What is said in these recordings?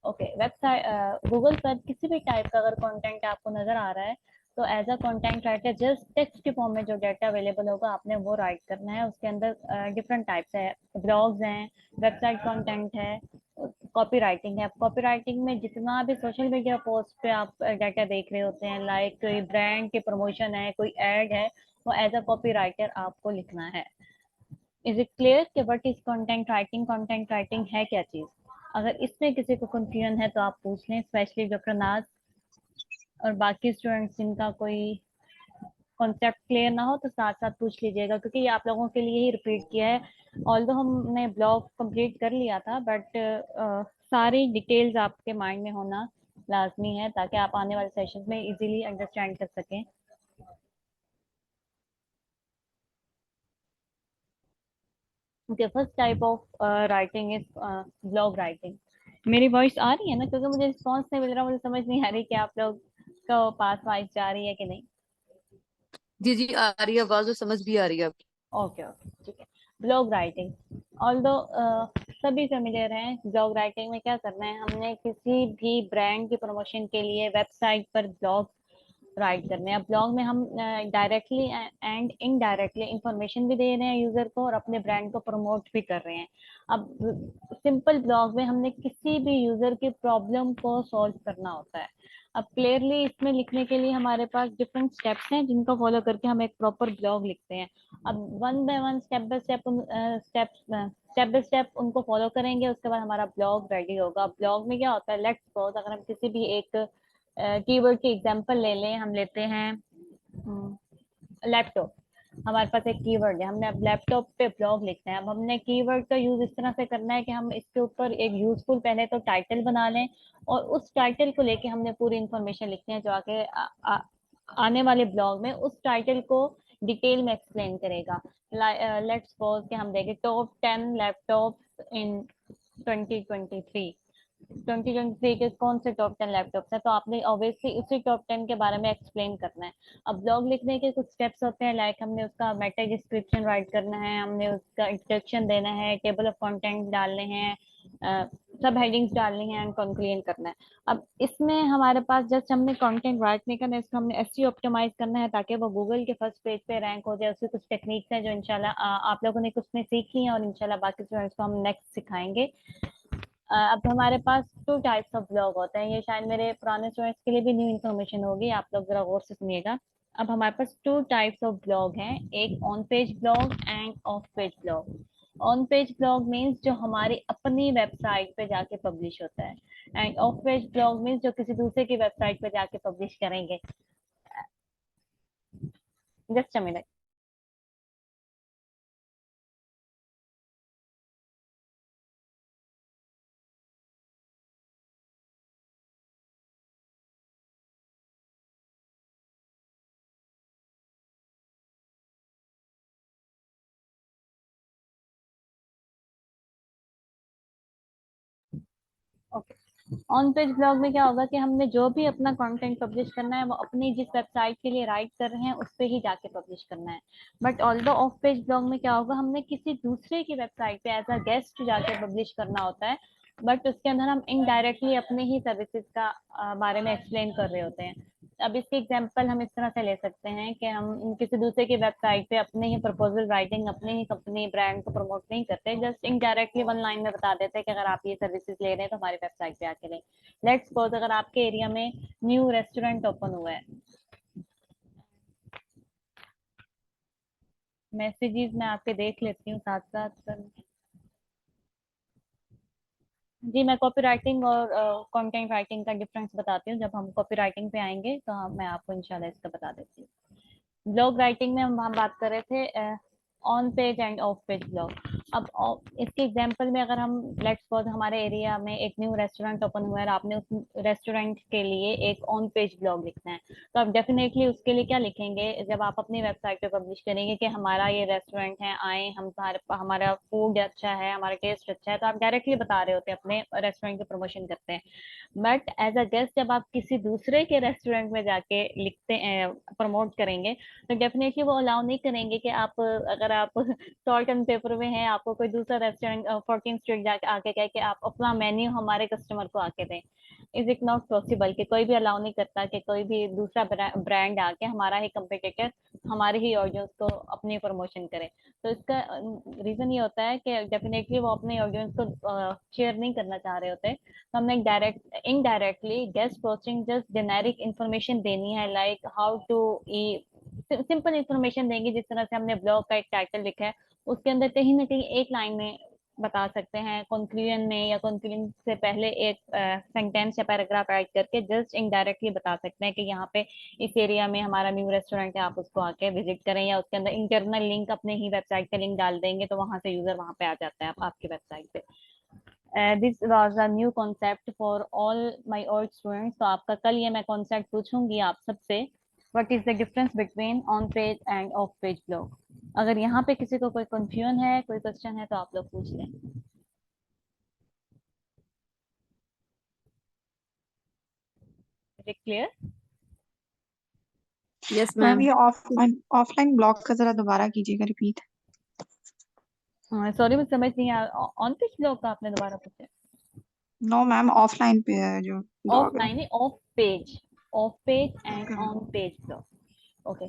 Okay, website Google पर किसी भी टाइप का अगर कंटेंट आपको नजर आ रहा है तो as a content writer just text के फॉर्म में जो डाटा अवेलेबल होगा आपने वो राइट करना है। उसके अंदर डिफरेंट टाइप्स है, ब्लॉग्स हैं, वेबसाइट कंटेंट है, कॉपी राइटिंग है। कॉपी राइटिंग में जितना भी सोशल मीडिया पोस्ट पे आप डाटा देख रहे होते हैं, लाइक कोई ब्रांड की प्रमोशन है, कोई एड है, वो एज अ कॉपी राइटर आपको लिखना है। इज इट क्लियर कि what is content writing, content writing है क्या चीज? अगर इसमें किसी को कंफ्यूजन है तो आप पूछ लें, स्पेशली डॉक्टर नाज और बाकी स्टूडेंट्स जिनका कोई कॉन्सेप्ट क्लियर ना हो तो साथ साथ पूछ लीजिएगा, क्योंकि ये आप लोगों के लिए ही रिपीट किया है। ऑल्दो हमने ब्लॉग कंप्लीट कर लिया था, बट सारी डिटेल्स आपके माइंड में होना लाजमी है ताकि आप आने वाले सेशन में इजीली अंडरस्टैंड कर सकें। Okay, first type of writing is blog writing. मेरी वॉइस आ रही है ना? क्योंकि मुझे रिस्पॉन्स नहीं मिल रहा, मुझे समझ नहीं आ रही कि आप लोग को पास वॉइस जा रही है कि नहीं। जी जी, आ रही है आवाज और समझ भी आ रही है आपकी। ओके ओके, ठीक है। ब्लॉग राइटिंग, ऑल्दो सभी फेमिलियर हैं। ब्लॉग राइटिंग में क्या करना है, हमने किसी भी ब्रांड की प्रमोशन के लिए वेबसाइट पर ब्लॉग राइट करने हैं। अब ब्लॉग में हम डायरेक्टली एंड इनडायरेक्टली इंफॉर्मेशन भी दे रहे हैं यूजर को और अपने ब्रांड को प्रमोट भी कर रहे हैं। अब सिंपल ब्लॉग में हमने किसी भी यूजर की प्रॉब्लम को सॉल्व करना होता है। अब क्लियरली इसमें लिखने के लिए हमारे पास डिफरेंट स्टेप्स हैं जिनको फॉलो करके हम एक प्रॉपर ब्लॉग लिखते हैं। अब one by one, step by step, step by step उनको फॉलो करेंगे, उसके बाद हमारा ब्लॉग रेडी होगा। ब्लॉग में क्या होता है, लेट्स सपोज अगर हम किसी भी एक कीवर्ड की एग्जांपल ले लें, हम लेते हैं लैपटॉप। हमारे पास एक कीवर्ड है, हमने अब लैपटॉप पे ब्लॉग लिखना है। अब हमने कीवर्ड का यूज इस तरह से करना है कि हम इसके ऊपर एक यूजफुल पहले तो टाइटल बना लें, और उस टाइटल को लेके हमने पूरी इंफॉर्मेशन लिखनी है जो आगे आने वाले ब्लॉग में उस टाइटल को डिटेल में एक्सप्लेन करेगा। लेट्स सपोज कि हम देखें टॉप 10 लैपटॉप इन 2023। 2023 के कौन से टॉप 10 लैपटॉप्स हैं, तो आपने ऑब्वियसली उसी टॉप 10 के बारे में एक्सप्लेन करना है। अब ब्लॉग लिखने के कुछ स्टेप्स होते हैं, लाइक हमने उसका मेटा डिस्क्रिप्शन राइट करना है, हमने उसका इंट्रोडक्शन देना है, टेबल ऑफ कंटेंट डालने हैं, सब हेडिंग्स डालनी है एंड कंक्लूजन करना है। अब इसमें हमारे पास जस्ट हमने कंटेंट राइट नहीं करना है, इसको हमने एसईओ ऑप्टिमाइज करना है ताकि वो गूगल के फर्स्ट पेज पे रैंक हो जाए। उसकी कुछ टेक्निक्स हैं जो इंशाल्लाह आप लोगों ने कुछ में सीखी हैं और इंशाल्लाह बाकी स्टूडेंट्स को हम नेक्स्ट सिखाएंगे। अब हमारे पास टू टाइप्स ऑफ ब्लॉग होते हैं, ये शायद मेरे पुराने स्टूडेंट्स के लिए भी न्यू इन्फॉर्मेशन होगी, आप लोग जरा गौर से सुनिएगा। अब हमारे पास टू टाइप्स ऑफ ब्लॉग हैं, एक on page blog end of page blog. On page blog means जो हमारी अपनी वेबसाइट पे जाके पब्लिश होता है, end of page blog means जो किसी दूसरे की वेबसाइट पे जाके पब्लिश करेंगे। Just a minute. Okay, on page blog में क्या होगा कि हमने जो भी अपना कंटेंट पब्लिश करना है वो अपनी जिस वेबसाइट के लिए राइट कर रहे हैं उस पे ही जाके पब्लिश करना है। But although of page blog में क्या होगा, हमने किसी दूसरे की वेबसाइट पे एज अ गेस्ट जाके पब्लिश करना होता है, बट उसके अंदर हम इनडायरेक्टली अपने ही सर्विसेज का बारे में एक्सप्लेन कर रहे होते हैं। अब इसकी एग्जांपल हम इस तरह से ले सकते हैं कि हम किसी दूसरे की वेबसाइट पे अपने ही प्रपोजल राइटिंग, अपने ही कंपनी ब्रांड को प्रमोट नहीं करते, जस्ट इनडायरेक्टली वन लाइन में बता देते हैं कि अगर आप ये सर्विसेज ले रहे हैं तो हमारी वेबसाइट पे आके लें। लेट्स सपोज अगर आपके एरिया में न्यू रेस्टोरेंट ओपन हुआ है, मैसेजेस मैं आपके देख लेती हूँ साथ साथ। जी, मैं कॉपी राइटिंग और कंटेंट राइटिंग का डिफरेंस बताती हूँ, जब हम कॉपी राइटिंग पे आएंगे तो मैं आपको इंशाल्लाह इसका बता देती हूँ। ब्लॉग राइटिंग में हम बात कर रहे थे on page end of page blog. अब इसके एग्जांपल में अगर हम लेट्स सपोज हमारे एरिया में एक न्यू रेस्टोरेंट ओपन हुआ है और आपने उस रेस्टोरेंट के लिए एक ऑन पेज ब्लॉग लिखना है, तो आप डेफिनेटली उसके लिए क्या लिखेंगे, जब आप अपनी वेबसाइट पे पब्लिश करेंगे कि हमारा ये रेस्टोरेंट है, आए हम, हमारा फूड अच्छा है, हमारा टेस्ट अच्छा है, तो आप डायरेक्टली बता रहे होते हैं, अपने रेस्टोरेंट की प्रमोशन करते हैं। बट एज अ गेस्ट जब आप किसी दूसरे के रेस्टोरेंट में जाके लिखते हैं, प्रमोट करेंगे, तो डेफिनेटली वो अलाउ नहीं करेंगे कि आप, अगर आप सॉल्ट एंड पेपर में हैं, आपको कोई दूसरा रेस्टोरेंट 14 स्ट्रीट जाके आके कहे कि आप अपना मेन्यू हमारे कस्टमर को आके दें, इज इट नॉट पॉसिबल, कि कोई भी अलाउ नहीं करता कि कोई भी दूसरा ब्रांड आके हमारा ही कंपटीटर हमारे ही ऑडियंस को अपनी प्रमोशन करे। तो इसका रीजन ये होता है कि डेफिनेटली वो अपने ऑडियंस को शेयर नहीं करना चाह रहे होते। तो हमने direct indirectly guest posting just generic information देनी है, लाइक हाउ टू ई, सिंपल इन्फॉर्मेशन देंगे। जिस तरह से हमने ब्लॉग का एक टाइटल लिखा है, उसके अंदर कहीं ना कहीं एक लाइन में बता सकते हैं, कंक्लूजन में या कंक्लूजन से पहले एक सेंटेंस या पैराग्राफ ऐड करके जस्ट इनडायरेक्टली बता सकते हैं कि यहाँ पे इस एरिया में हमारा न्यू रेस्टोरेंट है, आप उसको आके विजिट करें। या उसके अंदर इंटरनल लिंक, अपने ही वेबसाइट का लिंक डाल देंगे तो वहां से यूजर वहां पे आ जाता है आपकी वेबसाइट पे। This was a new concept for all my old students. तो आपका कल ये मैं कॉन्सेप्ट पूछूंगी आप सबसे, what is the difference between on page end of page blog. अगर यहाँ पे किसी को कोई कंफ्यूजन है, कोई क्वेश्चन है, तो आप लोग पूछ लें। Is it clear? Yes ma'am ma'am. ये ऑफलाइन ऑफलाइन ब्लॉग का जरा दोबारा कीजिएगा रिपीट। सॉरी मुझे समझ नहीं आया, ऑन पेज ब्लॉग का आपने दोबारा पूछा? नो मैम, ऑफलाइन पे है जो ब्लॉग है। ऑफलाइन है, of page and okay ma'am. On page blog. Okay,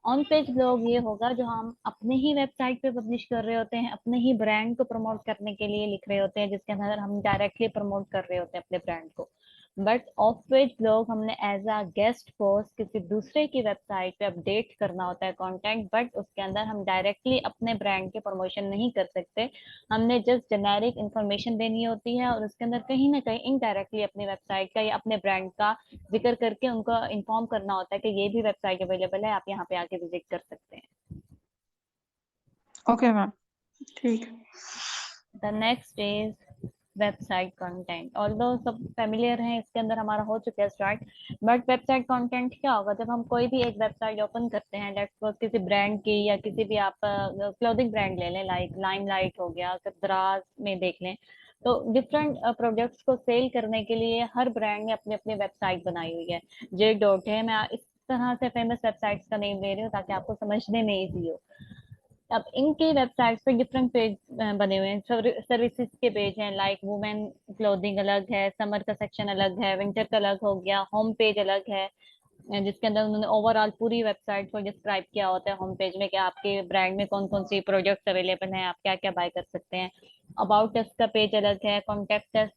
on page blog ये होगा जो हम अपने ही वेबसाइट पे पब्लिश कर रहे होते हैं, अपने ही ब्रांड को प्रमोट करने के लिए लिख रहे होते हैं, जिसके अंदर हम डायरेक्टली प्रमोट कर रहे होते हैं अपने ब्रांड को। बट ऑफ पेज ब्लॉग हमने एज अ गेस्ट पोस्ट किसी दूसरे की वेबसाइट पे अपडेट करना होता है कंटेंट, बट उसके अंदर हम डायरेक्टली अपने ब्रांड के प्रमोशन नहीं कर सकते। हमने जस्ट जेनेरिक इन्फॉर्मेशन देनी होती है और उसके अंदर कहीं ना कहीं इनडायरेक्टली अपनी वेबसाइट का या अपने ब्रांड का जिक्र करके उनको इन्फॉर्म करना होता है कि ये भी वेबसाइट अवेलेबल है, आप यहाँ पे आके विजिट कर सकते हैं। ओके मैम, ठीक। The next is website content. Although सब फेमिलियर हैं, इसके अंदर हमारा हो चुका है स्टार्ट। बट वेबसाइट कंटेंट क्या होगा? जब हम कोई भी एक वेबसाइट ओपन करते हैं, लेट्स सपोज किसी ब्रांड की, या किसी भी आप क्लोथिंग ब्रांड ले लें, लाइक लाइमलाइट हो गया, दराज में देख लें, तो डिफरेंट प्रोडक्ट्स को सेल करने के लिए हर ब्रांड ने अपनी अपनी वेबसाइट बनाई हुई है। जे डॉट है, मैं इस तरह से फेमस वेबसाइट्स का नेम ले रही हूँ ताकि आपको समझने में इजी हो। अब इनके वेबसाइट्स पे डिफरेंट पेज बने हुए हैं। सर्विसेज के पेज हैं, लाइक वुमेन क्लोथिंग अलग है, समर का सेक्शन अलग है, विंटर का अलग हो गया, होम पेज अलग है, जिसके अंदर उन्होंने ओवरऑल पूरी वेबसाइट को डिस्क्राइब किया होता है होम पेज में कि आपके ब्रांड में कौन कौन सी प्रोडक्ट्स अवेलेबल हैं, आप क्या क्या बाय कर सकते हैं। अबाउट अस का पेज अलग है, कॉन्टेक्ट अस।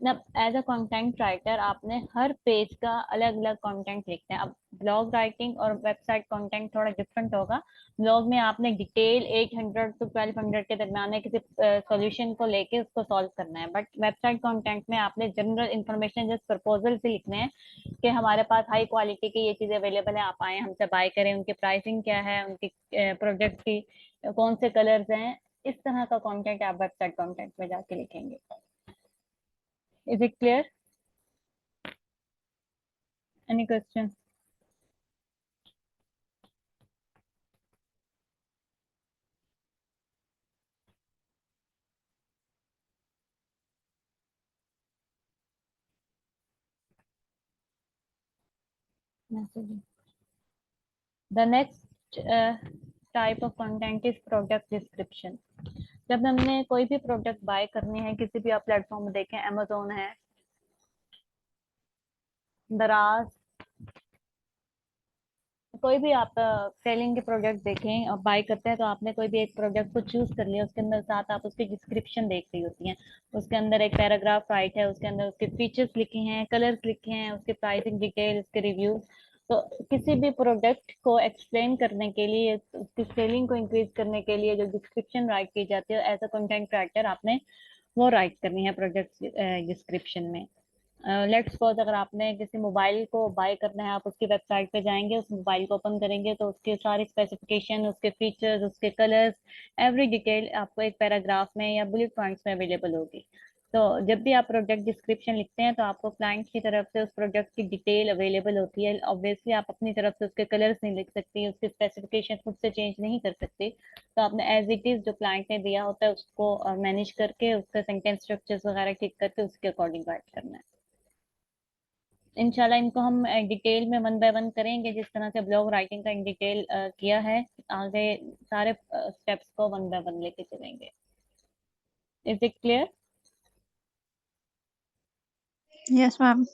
अब एज अ कंटेंट राइटर आपने हर पेज का अलग अलग कंटेंट लिखना है। अब ब्लॉग राइटिंग और वेबसाइट कंटेंट थोड़ा डिफरेंट होगा। ब्लॉग में आपने डिटेल 800 to 1200 के दरम्यान है किसी सॉल्यूशन को लेके उसको सॉल्व करना है। बट वेबसाइट कंटेंट में आपने जनरल इंफॉर्मेशन जस्ट प्रपोजल से लिखने हैं कि हमारे पास हाई क्वालिटी की ये चीजें अवेलेबल है, आप आए हमसे बाय करें, उनकी प्राइसिंग क्या है, उनकी प्रोडक्ट की कौन से कलर्स हैं। इस तरह का कंटेंट आप वेबसाइट कंटेंट में जाके लिखेंगे। Is it clear? Any question? The next type of content is product description. जब हमने कोई भी प्रोडक्ट बाय करनी है, किसी भी आप प्लेटफॉर्म में देखें, अमेजोन है, दराज, कोई भी आप सेलिंग के प्रोडक्ट देखें और बाय करते हैं, तो आपने कोई भी एक प्रोडक्ट को चूज कर लिया, उसके अंदर साथ आप उसकी डिस्क्रिप्शन देख रही होती हैं। उसके अंदर एक पैराग्राफ राइट है, उसके अंदर उसके फीचर्स लिखे हैं, कलर्स लिखे हैं, उसके प्राइसिंग डिटेल, उसके रिव्यूज। तो किसी भी प्रोडक्ट को एक्सप्लेन करने के लिए, उसकी सेलिंग को इंक्रीज करने के लिए जो डिस्क्रिप्शन राइट की जाती है, एज अ कंटेंट राइटर आपने वो राइट करनी है प्रोडक्ट डिस्क्रिप्शन में। लेट्स सपोज अगर आपने किसी मोबाइल को बाय करना है, आप उसकी वेबसाइट पे जाएंगे, उस मोबाइल को ओपन करेंगे, तो उसके सारी स्पेसिफिकेशन, उसके फीचर्स, उसके कलर्स, एवरी डिटेल आपको एक पैराग्राफ में या बुलेट पॉइंट्स में अवेलेबल होगी। तो जब भी आप प्रोडक्ट डिस्क्रिप्शन लिखते हैं, तो आपको क्लाइंट की तरफ से उस प्रोडक्ट की डिटेल अवेलेबल होती है। ऑब्वियसली आप अपनी तरफ से उसके कलर्स नहीं लिख सकती, उसकी स्पेसिफिकेशन खुद से चेंज नहीं कर सकती। तो आपने एज इट इज जो क्लाइंट ने दिया होता है उसको मैनेज करके, उसका सेंटेंस स्ट्रक्चर्स वगैरह ठीक करके उसके अकॉर्डिंग राइट करना है। इंशाल्लाह इनको हम डिटेल में वन बाय वन करेंगे, जिस तरह से ब्लॉग राइटिंग का इन डिटेल किया है। आगे सारे स्टेप्स को वन बाय वन लेके चलेंगे। Is it clear? Yes, ma'am.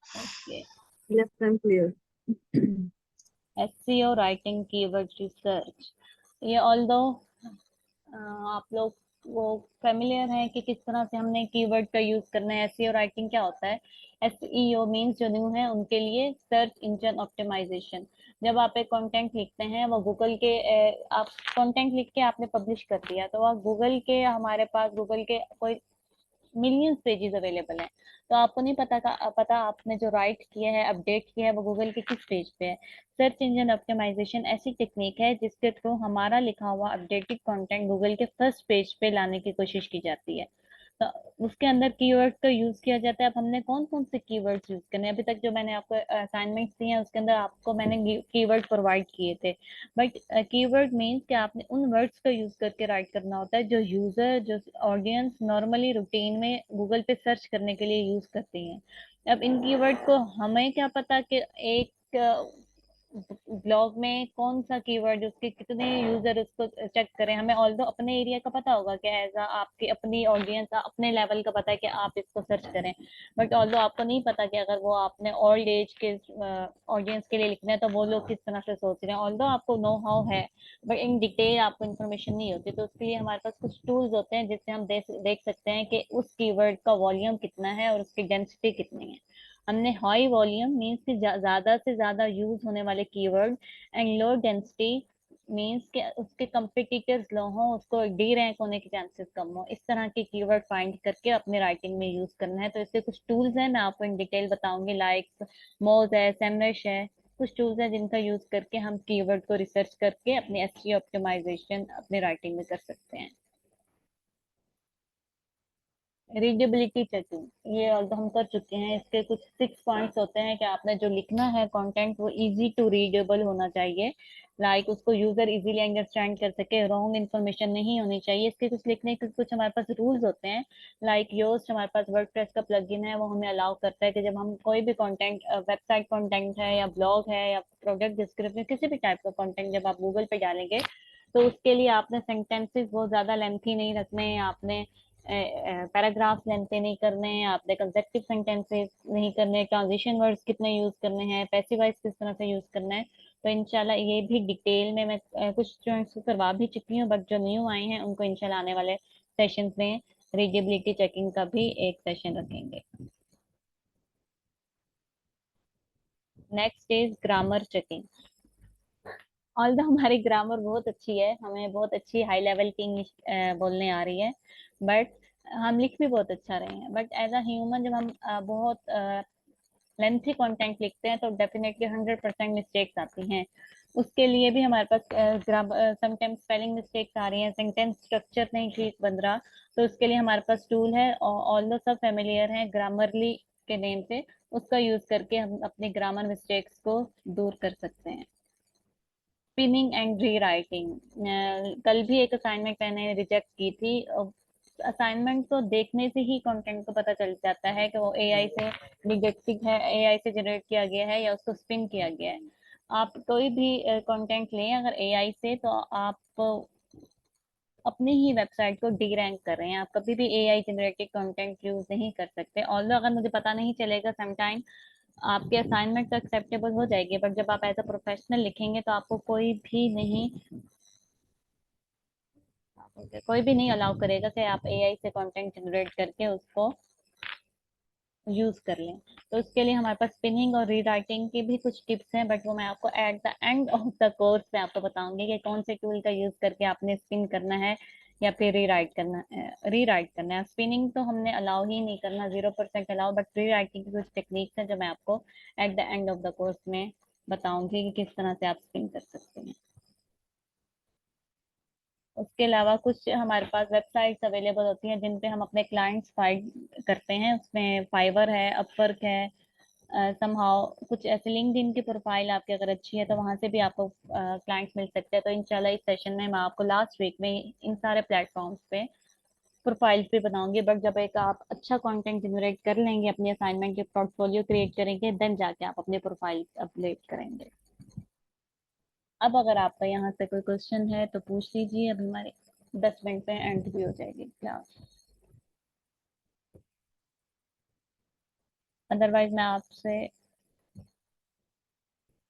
Okay. Yes, I'm clear. SEO writing keyword research, ये ऑल्दो आप लोग वो फेमिलियर है कि किस तरह से हमने कीवर्ड का यूज करना है। एसईओ राइटिंग क्या होता है? एसईओ मींस जो न्यू है उनके लिए सर्च इंजन ऑप्टिमाइजेशन। जब आप एक कंटेंट लिखते हैं वो गूगल के आप कंटेंट लिख के आपने पब्लिश कर दिया तो वह गूगल के, हमारे पास गूगल के कोई मिलियंस पेजेस अवेलेबल हैं, तो आपको नहीं पता आपने जो राइट किया है, अपडेट किया है, वो गूगल के किस पेज पे है। सर्च इंजन ऑप्टिमाइजेशन ऐसी टेक्निक है जिसके थ्रू हमारा लिखा हुआ अपडेटेड कंटेंट गूगल के फर्स्ट पेज पे लाने की कोशिश की जाती है। तो उसके अंदर कीवर्ड का यूज किया जाता है। अब हमने कौन कौन से कीवर्ड्स यूज करने हैं, अभी तक जो मैंने आपको असाइनमेंट्स दिए हैं उसके अंदर आपको मैंने कीवर्ड प्रोवाइड किए थे। बट कीवर्ड मीन्स कि आपने उन वर्ड्स का यूज करके राइट करना होता है जो यूजर, जो ऑडियंस नॉर्मली रूटीन में गूगल पे सर्च करने के लिए यूज करती हैं। अब इन कीवर्ड को हमें क्या पता कि एक ब्लॉग में कौन सा कीवर्ड, उसके कितने यूजर उसको चेक करें। हमें ऑल्दो अपने एरिया का पता होगा कि एज आपकी अपनी ऑडियंस अपने लेवल का पता है कि आप इसको सर्च करें, बट ऑल्दो आपको नहीं पता कि अगर वो आपने ओल्ड एज के ऑडियंस के लिए लिखना है तो वो लोग किस तरह से सोच रहे हैं। ऑल्दो आपको नो हाउ है बट इन डिटेल आपको इन्फॉर्मेशन नहीं होती, तो उसके लिए हमारे पास कुछ टूल्स होते हैं जिससे हम देख सकते हैं कि उस कीवर्ड का वॉल्यूम कितना है और उसकी डेंसिटी कितनी है। हमने हाई वॉल्यूम मीन्स कि ज्यादा से ज्यादा यूज होने वाले keyword, and low density means कि उसके कंपिटिटर्स लो हो, उसको डी रैंक होने के चांसेस कम हो। इस तरह के कीवर्ड फाइंड करके अपने राइटिंग में यूज करना है। तो इसके कुछ टूल्स हैं, मैं आपको इन डिटेल बताऊंगी, लाइक मोज है, सेमरश है, कुछ टूल्स हैं जिनका यूज करके हम कीवर्ड को रिसर्च करके अपनी एसईओ ऑप्टिमाइजेशन अपने राइटिंग में कर सकते हैं। रीडेबिलिटी चेकिंग ये ऑल्दो हम कर चुके हैं। इसके कुछ 6 पॉइंट्स होते हैं कि आपने जो लिखना है कंटेंट वो इजी टू रीडेबल होना चाहिए, लाइक उसको यूजर इजीली अंडरस्टैंड कर सके, रॉन्ग इन्फॉर्मेशन नहीं होनी चाहिए। इसके कुछ लिखने के कुछ हमारे पास रूल्स होते हैं, लाइक योस्ट हमारे पास वर्डप्रेस का प्लगइन है, वो हमें अलाउ करता है कि जब हम कोई भी कंटेंट, वेबसाइट कंटेंट है या ब्लॉग है या प्रोडक्ट डिस्क्रिप्शन, किसी भी टाइप का कंटेंट जब आप गूगल पे डालेंगे तो उसके लिए आपने सेंटेंसेस बहुत ज्यादा लेंथी नहीं रखने हैं, आपने पैराग्राफ लेंथ नहीं करने हैं, आपने कंसेप्टिव सेंटेंसेस नहीं करने, ट्रांजिशन वर्ड्स कितने यूज करने हैं, पैसिवाइज किस तरह से यूज करना है। तो इंशाल्लाह ये भी डिटेल में मैं कुछ स्टूडेंट्स को करवा भी चुकी हूँ, बट जो न्यू आए हैं उनको इंशाल्लाह आने वाले सेशंस में रीडेबिलिटी चेकिंग का भी एक सेशन रखेंगे। Next is grammar checking. Although हमारी ग्रामर बहुत अच्छी है, हमें बहुत अच्छी हाई लेवल की इंग्लिश बोलने आ रही है, बट हम लिख भी बहुत अच्छा रहे हैं, बट एज अ ह्यूमन जब हम बहुत लेंथी कंटेंट लिखते हैं तो डेफिनेटली 100% मिस्टेक्स आती हैं। उसके लिए भी हमारे पास समटाइम्स स्पेलिंग मिस्टेक्स आ रही हैं, सेंटेंस स्ट्रक्चर नहीं ठीक बन रहा, तो उसके लिए हमारे पास टूल है, ऑल्दो सब फेमिलियर हैं ग्रामरली के नेम से, उसका यूज करके हम अपनी ग्रामर मिस्टेक्स को दूर कर सकते हैं। स्पिनिंग एंड री राइटिंग, कल भी एक असाइनमेंट मैंने रिजेक्ट की थी। असाइनमेंट तो देखने से ही कंटेंट को पता चल जाता है कि वो एआई से रिजेक्टेड है, एआई से जनरेट किया गया है या उसको स्पिन किया गया है। आप कोई भी कंटेंट लें अगर एआई से, तो आप अपनी ही वेबसाइट को डी रैंक कर रहे हैं, आप कभी भी एआई जनरेटेड कंटेंट यूज नहीं कर सकते। ऑल्दो अगर मुझे पता नहीं चलेगा समटाइम आपके असाइनमेंट तो एक्सेप्टेबल हो जाएगी, बट जब आप एज अ प्रोफेशनल लिखेंगे तो आपको कोई भी नहीं अलाउ करेगा कि आप एआई से कंटेंट जनरेट करके उसको यूज कर लें। तो उसके लिए हमारे पास स्पिनिंग और रीराइटिंग की भी कुछ टिप्स हैं, बट वो मैं आपको at the end of the course में आपको बताऊंगी कि कौन से टूल का यूज करके आपने स्पिन करना है या फिर रीराइट करना है। स्पिनिंग तो हमने अलाउ ही नहीं करना, 0% अलाउ, बट रीराइटिंग की कुछ टेक्निक्स हैं जो मैं आपको at the end of the course में बताऊंगी कि किस तरह से आप स्पिन कर सकते हैं। उसके अलावा कुछ हमारे पास वेबसाइट्स अवेलेबल होती हैं जिन पे हम अपने क्लाइंट्स फाइंड करते हैं, उसमें फाइवर है, अपवर्क है, समहाउ कुछ ऐसे लिंक्डइन की प्रोफाइल आपकी अगर अच्छी है तो वहां से भी आपको क्लाइंट्स मिल सकते हैं। तो इंशाल्लाह इस सेशन में मैं आपको लास्ट वीक में इन सारे प्लेटफॉर्म्स पे प्रोफाइल्स भी बनाऊंगी, बट जब एक आप अच्छा कंटेंट जनरेट कर लेंगे, अपनी असाइनमेंट के पोर्टफोलियो क्रिएट करेंगे, देन जाके आप अपने प्रोफाइल अपडेट करेंगे। अब अगर आपका यहाँ से कोई क्वेश्चन है तो पूछ लीजिए, अब हमारे 10 मिनट में एंड भी हो जाएगी क्लास। अदरवाइज मैं आपसे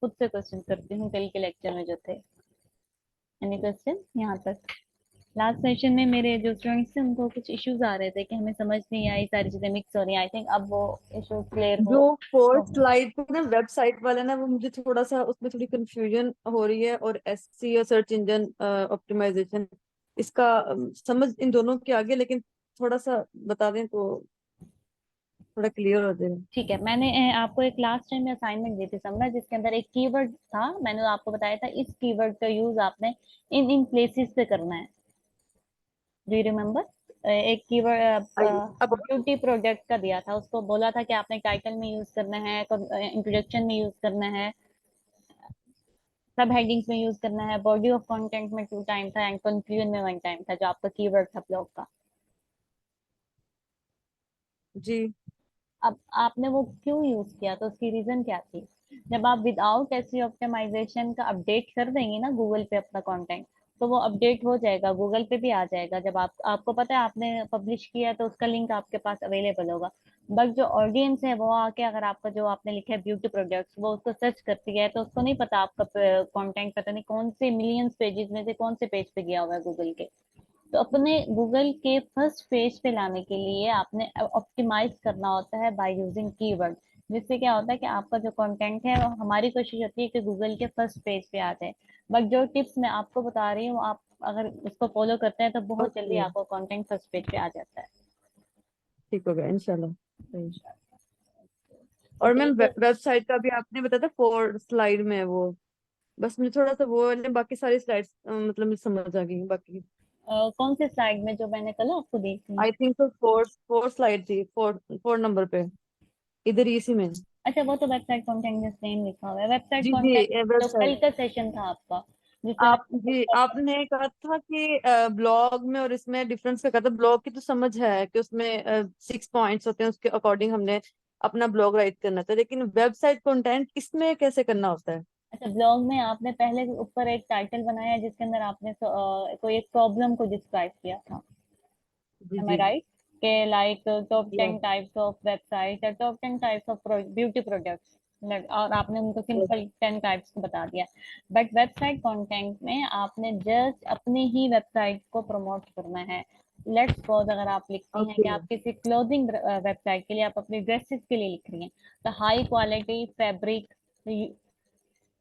खुद से क्वेश्चन करती हूँ कल के लेक्चर में जो थे। एनी क्वेश्चन यहाँ तक? लास्ट सेशन में मेरे जो स्टूडेंट्स थे उनको कुछ इश्यूज आ रहे थे कि हमें समझ नहीं आई, सारी चीजें मिक्स हो रही हैं। आई थिंक अब वो इश्यूज क्लियर जो फोर्थ हो। स्लाइड पे ना वेबसाइट वाला ना, वो मुझे थोड़ा सा उसमें थोड़ी कंफ्यूजन हो रही है, और एसईओ सर्च इंजन ऑप्टिमाइजेशन, इसका समझ इन दोनों के आगे, लेकिन थोड़ा सा बता दें तो थोड़ा क्लियर हो जाए। ठीक है, मैंने आपको एक लास्ट टाइम में असाइनमेंट दी थी समझ, जिसके अंदर एक कीवर्ड था। मैंने आपको बताया था इस कीवर्ड का यूज आपने इन इन प्लेसेस पे करना है। Do you remember? एक कीवर्ड आइए अब। ब्यूटी प्रोडक्ट का दिया था, उसको बोला था कि आपने टाइटल में यूज करना है, इंट्रोडक्शन में यूज करना है, सब हेडिंग्स में यूज करना है, बॉडी ऑफ कंटेंट में 2 टाइम था, एंड कंक्लूजन में 1 टाइम था, जो आपका कीवर्ड था ब्लॉग का। जी अब आपने वो क्यों यूज किया, तो उसकी रीजन क्या थी? जब आप विदाउट एसईओ ऑप्टिमाइजेशन का अपडेट कर देंगे ना गूगल पे अपना कंटेंट, तो वो अपडेट हो जाएगा, गूगल पे भी आ जाएगा। जब आपको पता है आपने पब्लिश किया, तो उसका लिंक आपके पास अवेलेबल होगा। बट जो ऑडियंस है वो आके अगर आपका जो आपने लिखा है ब्यूटी प्रोडक्ट्स, वो उसको सर्च करती है, तो उसको नहीं पता आपका कंटेंट पता नहीं कौन से मिलियंस पेजेस में से कौन से पेज पे गया हुआ है गूगल के। तो अपने गूगल के फर्स्ट पेज पे लाने के लिए आपने ऑप्टिमाइज करना होता है बाय यूजिंग कीवर्ड। जिससे क्या होता है कि आपका जो कंटेंट है, वो हमारी कोशिश होती है कि गूगल के फर्स्ट पेज पे आ जाए। बट जो टिप्स मैं आपको बता रही हूँ, आप अगर उसको फॉलो करते हैं तो बहुत जल्दी ओके, आपका कंटेंट फर्स्ट पेज पे आ जाता है। ठीक हो गया इंशाल्लाह। सही। और ओके, मैम तो वेबसाइट का भी आपने बताया था, फोर्थ स्लाइड में है वो, बस मुझे थोड़ा सा वो है, बाकी सारी स्लाइड्स मतलब मुझे समझ आ गई बाकी। कौन से साइड में जो मैंने कल आपको दी थी? आई थिंक तो फोर्थ फोर्थ स्लाइड थी, फोर्थ नंबर पे, इधर ही इसी में। अच्छा, वो तो वेबसाइट कंटेंट में सेम लिखा हुआ है, वेबसाइट जी जी, कंटेंट जो कल वेबसाइट। का सेशन था आपका, जिसमें आप जी मैंने आपने कहा था कि ब्लॉग में और इसमें डिफरेंस क्या, कहा था ब्लॉग की तो समझ है कि उसमें 6 पॉइंट्स होते हैं, उसके अकॉर्डिंग हमने अपना ब्लॉग राइट करना था, लेकिन वेबसाइट कंटेंट इसमें कैसे करना होता है? अच्छा, ब्लॉग में आपने पहले ऊपर एक टाइटल बनाया है जिसके अंदर आपने कोई एक प्रॉब्लम को डिस्क्राइब किया था। G M I G. Right? के like top yes 10 types of website या top 10 types of beauty products, और आपने उनको यस। सिंपल 10 टाइप्स को बता दिया। बट वेबसाइट कंटेंट में आपने जस्ट अपनी ही वेबसाइट को प्रमोट करना है। लेट्स सपोज अगर आप लिखती हैं ओके। कि आप किसी क्लोथिंग वेबसाइट के लिए, आप अपनी ड्रेसेस के लिए लिख रही हैं, तो हाई क्वालिटी फैब्रिक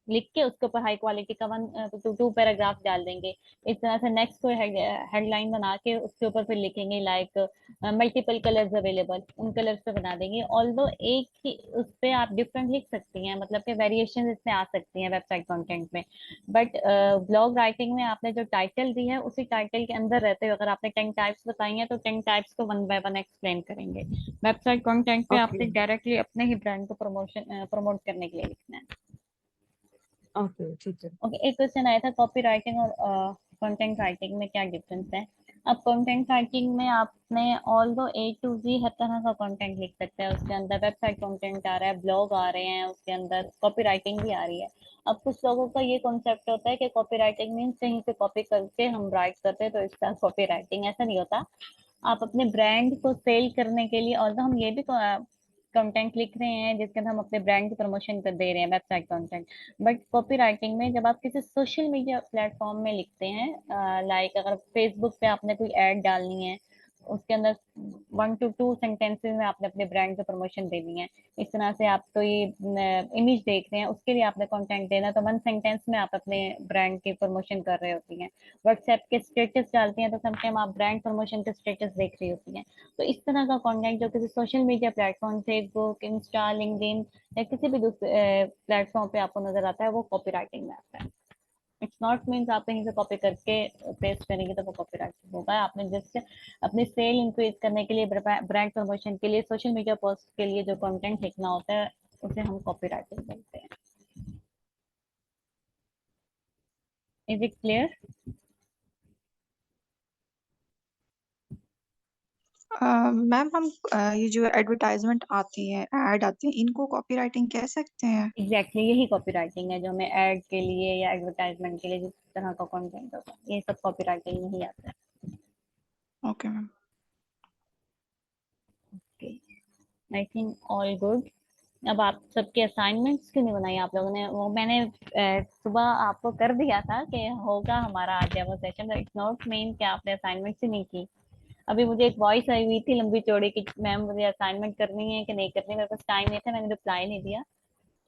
लिख के उसके ऊपर हाई क्वालिटी का 1 to 2 पैराग्राफ डाल देंगे। इस तरह से नेक्स्ट कोई हेडलाइन बना के उसके ऊपर फिर लिखेंगे लाइक मल्टीपल कलर्स अवेलेबल, उन कलर्स पे बना देंगे। ऑल्दो एक ही उस पे आप डिफरेंट लिख सकती हैं, मतलब कि वेरिएशन इसमें आ सकती हैं वेबसाइट कंटेंट में। बट ब्लॉग राइटिंग में आपने जो टाइटल दी है, उसी टाइटल के अंदर रहते हुए अगर आपने 10 टाइप्स बताई हैं, तो 10 टाइप्स को 1 by 1 एक्सप्लेन करेंगे। वेबसाइट कंटेंट पे ओके। आपने डायरेक्टली अपने ही ब्रांड को प्रमोट करने के लिए लिखना है। ओके ठीक है। ओके, एक क्वेश्चन आया था कॉपी राइटिंग और कंटेंट राइटिंग में क्या डिफरेंस है। अब कंटेंट राइटिंग में आपने ऑल दो ए टू जी हर तरह का कंटेंट लिख सकते हैं, उसके अंदर वेबसाइट कंटेंट आ रहा है, ब्लॉग आ रहे हैं, उसके अंदर कॉपी राइटिंग भी आ रही है। अब कुछ लोगों का ये कॉन्सेप्ट होता है कि कॉपी राइटिंग मीन्स कहीं से कॉपी करके हम राइट करते हैं तो इसका कॉपी राइटिंग, ऐसा नहीं होता। आप अपने ब्रांड को सेल करने के लिए, और हम ये भी कंटेंट लिख रहे हैं जिसके अंदर हम अपने ब्रांड की प्रमोशन कर दे रहे हैं, website content. But copy writing में जब आप किसी सोशल मीडिया प्लेटफॉर्म में लिखते हैं, लाइक अगर फेसबुक पे आपने कोई ऐड डालनी है, उसके अंदर 1 to 2 सेंटेंसेस में आपने अपने ब्रांड की प्रमोशन देनी है। इस तरह से आप कोई इमेज देख रहे हैं, उसके लिए आपने कंटेंट देना, तो 1 सेंटेंस में आप अपने ब्रांड की प्रमोशन कर रहे होती हैं। व्हाट्सएप के स्टेटस डालती हैं, तो समटाइम आप ब्रांड प्रमोशन के स्टेटस देख रही होती हैं। तो इस तरह का कंटेंट जो किसी social media platform, Facebook, Insta, LinkedIn या किसी भी दूसरे प्लेटफॉर्म पे आपको नजर आता है, वो कॉपी राइटिंग में आता है। इट्स नॉट मीन्स आप कहीं से कॉपी करके पेस्ट करेंगे तो वो कॉपी राइटिंग होगा। आपने जस्ट अपनी सेल इंक्रीज करने के लिए, ब्रांड प्रमोशन के लिए, सोशल मीडिया पोस्ट के लिए जो कंटेंट लिखना होता है, उसे हम कॉपी राइटिंग बोलते हैं। Is it clear? मैम हम ये जो एडवर्टाइजमेंट आती है, ऐड आती है, इनको कॉपीराइटिंग कह सकते हैं? एग्जैक्टली यही कॉपी राइटिंग है, जो हमें एड के लिए या एडवर्टाइजमेंट के लिए जिस तरह का कंटेंट होता है, ये सब कॉपी राइटिंग में ही आता है। Okay ma'am. Okay, I think all good. अब आप सबके असाइनमेंट्स क्यों नहीं बनाई आप लोगों ने? वो मैंने सुबह आपको कर दिया था कि होगा हमारा आज demo session, it's not mean कि आपने असाइनमेंट्स ही नहीं की। अभी मुझे एक वॉइस आई हुई थी लंबी चौड़ी कि मैम मुझे असाइनमेंट करनी है कि नहीं करनी, मेरे पास टाइम नहीं था, मैंने रिप्लाई नहीं दिया।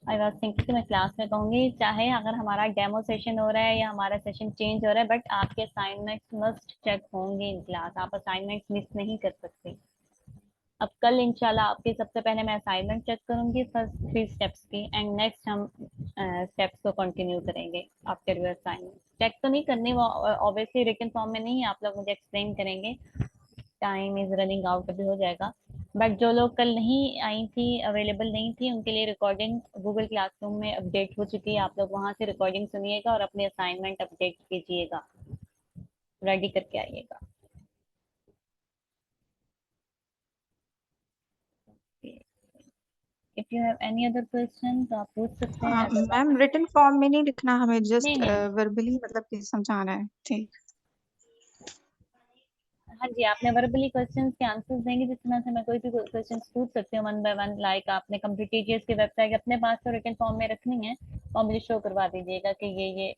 आई वॉज थिंकिंग कि मैं क्लास में कहूंगी, चाहे अगर हमारा डेमो सेशन हो रहा है या हमारा सेशन चेंज हो रहा है, बट आपके असाइनमेंट्स मस्ट चेक होंगे इन क्लास, आप असाइनमेंट्स मिस नहीं कर सकते। अब कल इंशाल्लाह आपके सबसे पहले मैं असाइनमेंट चेक करूंगी फर्स्ट 3 स्टेप्स की, एंड नेक्स्ट हम स्टेप्स को कंटिन्यू करेंगे आफ्टर योर असाइनमेंट। चेक तो नहीं करनी वो, ऑब्वियसली रिटन फॉर्म में नहीं है, आप लोग मुझे एक्सप्लेन करेंगे, टाइम इज रनिंग आउट, अभी हो जाएगा। बट जो लोग कल नहीं आई थी, अवेलेबल नहीं थी, उनके लिए रिकॉर्डिंग गूगल क्लासरूम में अपडेट हो चुकी है, आप लोग वहां से रिकॉर्डिंग सुनिएगा और अपने असाइनमेंट अपडेट कीजिएगा, रेडी करके आइएगा। If you have any other question तो आप पूछ सकते हैं, मैम अदरवाइज रिटन फॉर्म में नहीं लिखना, हमें नहीं जस्ट नहीं। वर्बली मतलब कि समझाना है, ठीक। हाँ जी, आपने वर्बली क्वेश्चंस के आंसर्स देंगे, जिस तरह से मैं कोई भी क्वेश्चंस पूछ सकती हूँ वन बाय वन, लाइक आपने कंप्यूटीजीएस की वेबसाइट अपने पास तो रिटन फॉर्म में रखनी है और मुझे शो करवा दीजिएगा कि ये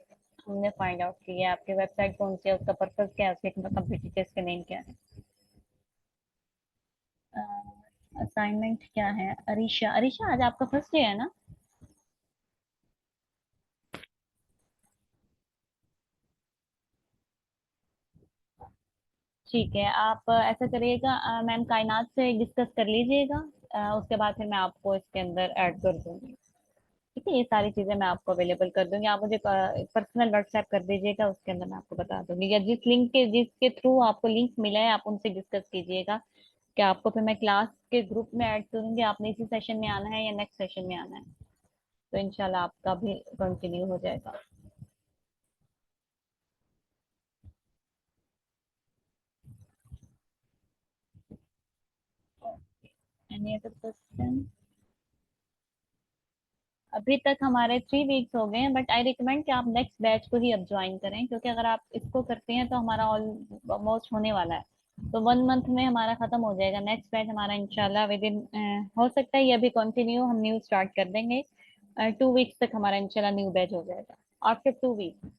हमने फाइंड आउट किया है, आपकी वेबसाइट कौन सी है, उसका पर्पस क्या है, उसके कंप्यूटीजीएस का नेम क्या है। असाइनमेंट क्या है? अरीशा, अरीशा आज आपका फर्स्ट डे है ना? ठीक है, आप ऐसा करिएगा, मैम कायनात से डिस्कस कर लीजिएगा, उसके बाद फिर मैं आपको इसके अंदर ऐड कर दूंगी। ठीक है, ये सारी चीजें मैं आपको अवेलेबल कर दूंगी, आप मुझे पर्सनल व्हाट्सएप कर दीजिएगा, उसके अंदर मैं आपको बता दूंगी, या जिसके थ्रू आपको लिंक मिला है आप उनसे डिस्कस कीजिएगा कि आपको फिर मैं क्लास के ग्रुप में ऐड करूंगी, आपने इसी सेशन में आना है या नेक्स्ट सेशन में आना है, तो इंशाल्लाह आपका भी कंटिन्यू हो जाएगा। Any other question? अभी तक हमारे 3 वीक्स हो गए हैं, बट आई रिकमेंड कि आप नेक्स्ट बैच को ही अब ज्वाइन करें, क्योंकि अगर आप इसको करते हैं तो हमारा ऑलमोस्ट होने वाला है, तो 1 मंथ में हमारा खत्म हो जाएगा। नेक्स्ट बैच हमारा इंशाल्लाह विद इन, हो सकता है ये अभी कंटिन्यू हम न्यू स्टार्ट कर देंगे, 2 वीक्स तक हमारा इंशाल्लाह न्यू बैच हो जाएगा, आफ्टर 2 वीक।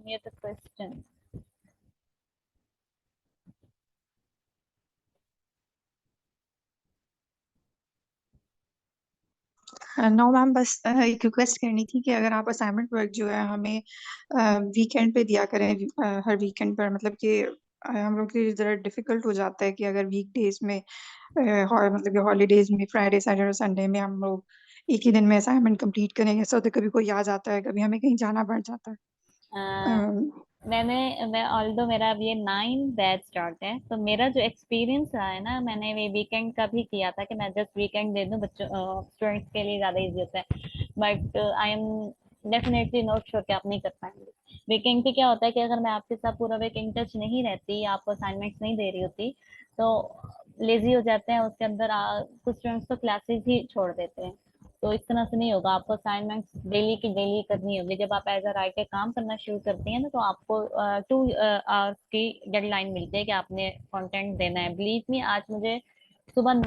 ये तो क्वेश्चन। नो मैम, बस एक रिक्वेस्ट करनी थी कि अगर आप असाइनमेंट वर्क जो है हमें वीकेंड पे दिया करें, हर वीकेंड पर, मतलब कि हम लोग के लिए ज़रा डिफिकल्ट हो जाता है कि अगर वीकडेज में मतलब कि हॉलीडेज में फ्राइडे सैटरडे और संडे में हम लोग एक ही दिन में असाइनमेंट कंप्लीट करें, ऐसा होता है कभी कोई आ जाता है, कभी हमें कहीं जाना पड़ जाता है। अम, मैं ऑल्दो मेरा अब ये 9 बैच स्टार्ट है, तो मेरा जो एक्सपीरियंस रहा है ना, मैंने ये वीकेंड का भी किया था कि मैं जस्ट वीकेंड दे दूं, बच्चों स्टूडेंट्स के लिए ज्यादा इजी होता है, but I am definitely not sure कि आप नहीं कर पाएंगे। वीकेंड पे क्या होता है कि अगर मैं आपके साथ पूरा वीकेंड टच नहीं रहती, आपको असाइनमेंट्स नहीं दे रही होती, तो लेजी हो जाते हैं उसके अंदर, कुछ स्टूडेंट्स तो क्लासेस ही छोड़ देते हैं, तो इस तरह से नहीं होगा, आपको असाइनमेंट्स डेली की डेली करनी होगी। जब आप एज अ राइटर काम करना शुरू करती हैं ना, तो आपको 2 आवर्स की डेडलाइन मिलती है कि आपने कंटेंट देना है। बिलीव मी, आज मुझे सुबह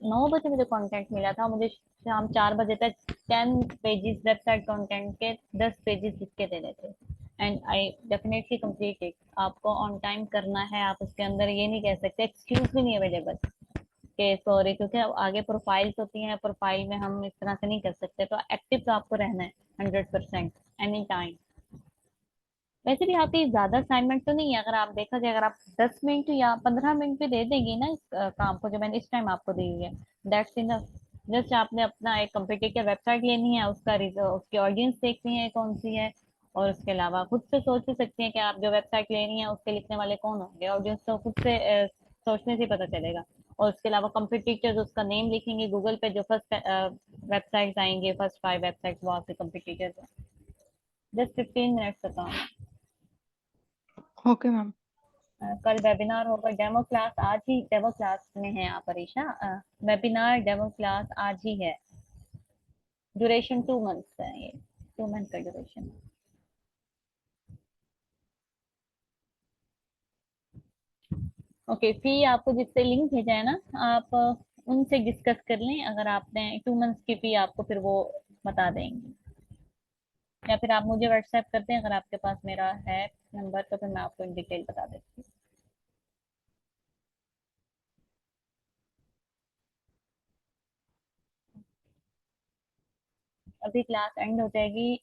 9 बजे मुझे कंटेंट मिला था, मुझे शाम 4 बजे तक 10 पेजेस वेबसाइट कंटेंट के 10 पेजेस लिख के देने थे, and I definitely complete it. आपको ऑन टाइम करना है, आप उसके अंदर ये नहीं कह सकते, एक्सक्यूज भी नहीं अवेलेबल के सॉरी, क्योंकि अब आगे प्रोफाइल्स होती हैं, प्रोफाइल में हम इस तरह से नहीं कर सकते, तो एक्टिव तो आपको रहना है 100% एनी टाइम। वैसे भी आपकी ज्यादा असाइनमेंट तो नहीं है, अगर आप देखा जाए, अगर आप 10 मिनट या 15 मिनट भी दे देंगी ना इस काम को जो मैंने इस टाइम आपको दी हुई है, दैट्स इनफ। जस्ट आपने अपना एक कॉम्पिटिटिव वेबसाइट लेनी है, उसकी ऑडियंस देखनी है कौन सी है, और उसके अलावा खुद से सोच भी सकती हैं कि आप जो वेबसाइट ले रही हैं उसके लिखने वाले कौन होंगे, ऑडियंस तो खुद से सोचने से ही पता चलेगा। और उसके अलावा कॉम्पिटिटर्स, उसका नेम लिखेंगे गूगल पे, जो फर्स्ट वेबसाइट आएंगे, फर्स्ट 5 वेबसाइट, वो आपके कॉम्पिटिटर्स हैं। जस्ट 15 मिनट्स बताओ। Okay ma'am. कल वेबिनार होगा, डेमो क्लास आज ही, डेमो क्लास में है आप परीक्षा, वेबिनार डेमो क्लास आज ही है, ड्यूरेशन 2 मंथ्स है, ये 2 मंथ का ड्यूरेशन। ओके, फी आपको जिससे लिंक भेजा है ना, आप उनसे डिस्कस कर लें। अगर आपने 2 मंथ्स की फी आपको फिर वो बता देंगे, या फिर आप मुझे व्हाट्सएप करते हैं अगर आपके पास मेरा है नंबर, तो फिर मैं आपको इन डिटेल बता देती हूँ। अभी क्लास एंड हो जाएगी,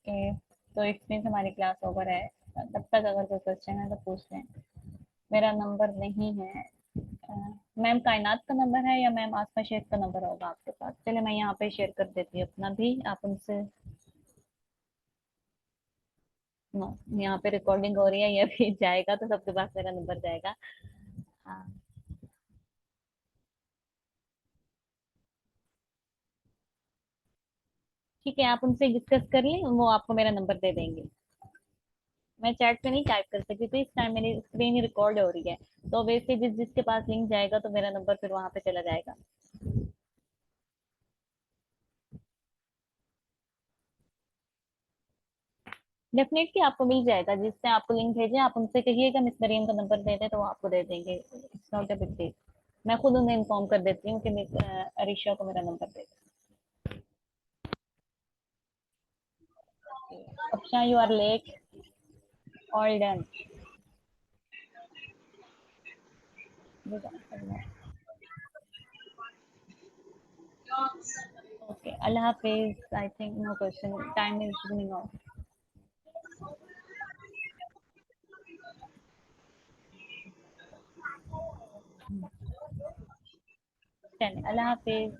तो इट मीन्स हमारी क्लास ओवर है। तब तक अगर कोई क्वेश्चन है तो पूछ लें। मेरा नंबर नहीं है। मैम कायनात का नंबर है या मैम आसमा शेख का नंबर होगा आपके पास? चले मैं यहाँ पे शेयर कर देती हूँ अपना भी, आप उनसे। नो, यहाँ पे रिकॉर्डिंग हो रही है, ये भी जाएगा तो सबके पास मेरा नंबर जाएगा। हाँ, ठीक है, आप उनसे डिस्कस कर लें, वो आपको मेरा नंबर दे देंगे। मैं चैट पे नहीं टाइप कर सकती क्योंकि इस टाइम मेरी स्क्रीन ही रिकॉर्ड हो रही है। तो वैसे जिसके पास लिंक जाएगा तो मेरा नंबर फिर वहां पे चला जाएगा। डेफिनेटली आपको मिल जाएगा, जिससे आपको लिंक भेजे आप उनसे कहिएगा मिस मरियम का नंबर दे दे, तो वो आपको दे देंगे। It's not a big deal. मैं खुद उन्हें इन्फॉर्म कर देती हूँ कि मिस अरीशा को मेरा नंबर दे दे। अच्छा, you are late, all done. Okay, अल्लाह हाफिज। I think no question, time is running out. अल्लाह हाफिज।